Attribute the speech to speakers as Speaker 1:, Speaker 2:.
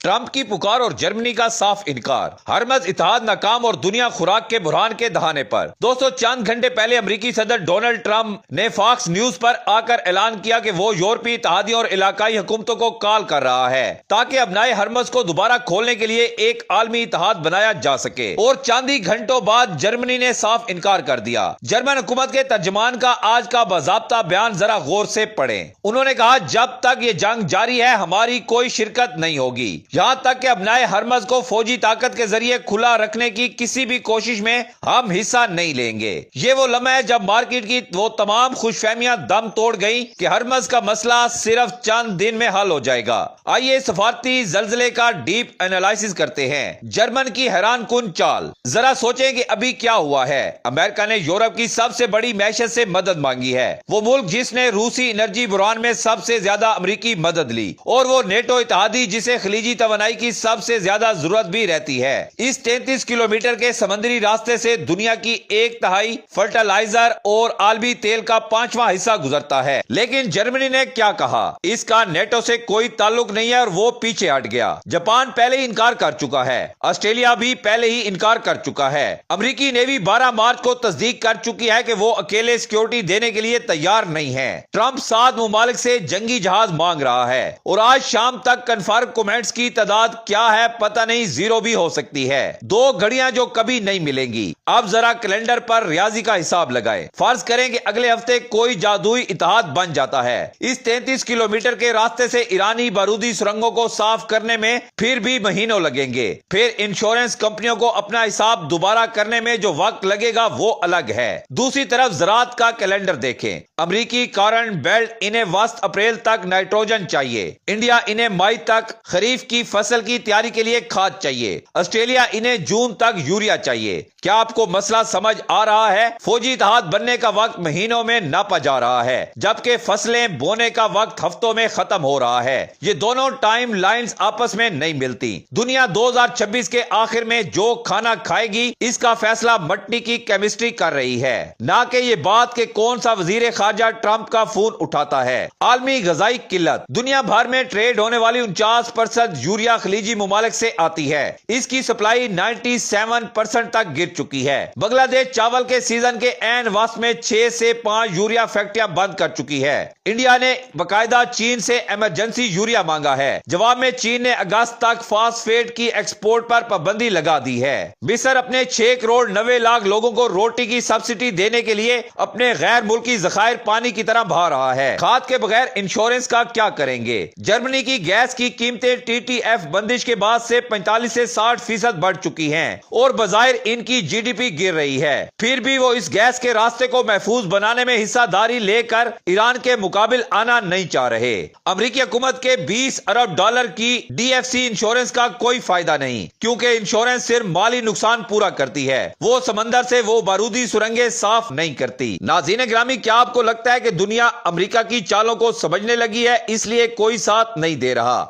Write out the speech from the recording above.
Speaker 1: Trump کی پکار اور جرمنی کا صاف انکار، ہرمز اتحاد ناکام اور دنیا خوراک کے بحران کے دہانے پر۔ دوستو، چند گھنٹے پہلے امریکی صدر ڈونلڈ ٹرمپ نے فاکس نیوز پر آ کر اعلان کیا کہ وہ یورپی اتحادیوں اور علاقائی حکومتوں کو کال کر رہا ہے تاکہ ابنائے ہرمز کو دوبارہ کھولنے کے لیے ایک عالمی اتحاد بنایا جا سکے، اور چند ہی گھنٹوں بعد جرمنی نے صاف انکار کر دیا۔ جرمن حکومت کے ترجمان کا آج کا باضابطہ بیان ذرا غور سے پڑھیں۔ انہوں نے کہا، جب تک یہ جنگ جاری ہے ہماری کوئی شرکت نہیں ہوگی، یہاں تک کہ ابنائے ہرمز کو فوجی طاقت کے ذریعے کھلا رکھنے کی کسی بھی کوشش میں ہم حصہ نہیں لیں گے۔ یہ وہ لمحہ ہے جب مارکیٹ کی وہ تمام خوش فہمیاں دم توڑ گئیں کہ ہرمز کا مسئلہ صرف چند دن میں حل ہو جائے گا۔ آئیے سفارتی زلزلے کا ڈیپ انالائسس کرتے ہیں۔ جرمن کی حیران کن چال، ذرا سوچیں کہ ابھی کیا ہوا ہے۔ امریکہ نے یورپ کی سب سے بڑی معیشت سے مدد مانگی ہے، وہ ملک جس نے روسی انرجی بحران میں سب سے زیادہ امریکی مدد لی، اور وہ نیٹو اتحادی جسے خلیجی توانائی کی سب سے زیادہ ضرورت بھی رہتی ہے۔ اس 33 کلومیٹر کے سمندری راستے سے دنیا کی 1/3 فرٹیلائزر اور عالمی تیل کا 5واں حصہ گزرتا ہے، لیکن جرمنی نے کیا کہا؟ اس کا نیٹو سے کوئی تعلق نہیں ہے اور وہ پیچھے ہٹ گیا۔ جاپان پہلے ہی انکار کر چکا ہے، آسٹریلیا بھی پہلے ہی انکار کر چکا ہے۔ امریکی نیوی 12 مارچ کو تصدیق کر چکی ہے کہ وہ اکیلے سیکیورٹی دینے کے لیے تیار نہیں ہے۔ ٹرمپ 7 ممالک سے جنگی جہاز مانگ رہا ہے، اور آج شام تک کنفرم کومیٹس کی تعداد کیا ہے پتہ نہیں، 0 بھی ہو سکتی ہے۔ 2 گھڑیاں جو کبھی نہیں ملیں گی۔ اب ذرا کیلنڈر پر ریاضی کا حساب لگائیں۔ فرض کریں کہ اگلے ہفتے کوئی جادوئی اتحاد بن جاتا ہے۔ اس 33 کلومیٹر کے راستے سے ایرانی بارودی سرنگوں کو صاف کرنے میں پھر بھی مہینوں لگیں گے۔ پھر انشورنس کمپنیوں کو اپنا حساب دوبارہ کرنے میں جو وقت لگے گا وہ الگ ہے۔ دوسری طرف زراعت کا کیلنڈر دیکھیں۔ امریکی کارن بیلٹ انہیں وسط اپریل تک نائٹروجن چاہیے، انڈیا انہیں مئی تک خریف کی فصل کی تیاری کے لیے کھاد چاہیے، آسٹریلیا انہیں جون تک یوریا چاہیے۔ کیا آپ کو مسئلہ سمجھ آ رہا ہے؟ فوجی اتحاد بننے کا وقت مہینوں میں ناپا جا رہا ہے، جبکہ فصلیں بونے کا وقت ہفتوں میں ختم ہو رہا ہے۔ یہ دونوں ٹائم لائنز آپس میں نہیں ملتی۔ دنیا 2026 کے آخر میں جو کھانا کھائے گی اس کا فیصلہ مٹی کی کیمسٹری کر رہی ہے، نہ کہ یہ بات کہ کون سا وزیر خارجہ ٹرمپ کا فون اٹھاتا ہے۔ عالمی غذائی قلت، دنیا بھر میں ٹریڈ ہونے والی 49% یوریا خلیجی ممالک سے آتی ہے۔ اس کی سپلائی 97% تک گر چکی ہے۔ بنگلہ دیش چاول کے سیزن کے عین وسط میں 6 سے 5 یوریا فیکٹریاں بند کر چکی ہے۔ انڈیا نے باقاعدہ چین سے ایمرجنسی یوریا مانگا ہے۔ جواب میں چین نے اگست تک فاسفیٹ کی ایکسپورٹ پر پابندی لگا دی ہے۔ مصر اپنے 6 کروڑ 90 لاکھ لوگوں کو روٹی کی سبسڈی دینے کے لیے اپنے غیر ملکی ذخائر پانی کی طرح بہا رہا ہے۔ کھاد کے بغیر انشورنس کا کیا کریں گے؟ جرمنی کی گیس کی قیمتیں TTF بندش کے بعد سے 45 سے 60% بڑھ چکی ہیں، اور بظاہر ان کی GDP گر رہی ہے۔ پھر بھی وہ اس گیس کے راستے کو محفوظ بنانے میں حصہ داری لے کر ایران کے مقابل آنا نہیں چاہ رہے۔ امریکی حکومت کے $20 ارب کی DFC انشورنس کا کوئی فائدہ نہیں، کیونکہ انشورنس صرف مالی نقصان پورا کرتی ہے، وہ سمندر سے وہ بارودی سرنگیں صاف نہیں کرتی۔ ناظرین گرامی، کیا آپ کو لگتا ہے کہ دنیا امریکہ کی چالوں کو سمجھنے لگی ہے، اس لیے کوئی ساتھ نہیں دے رہا؟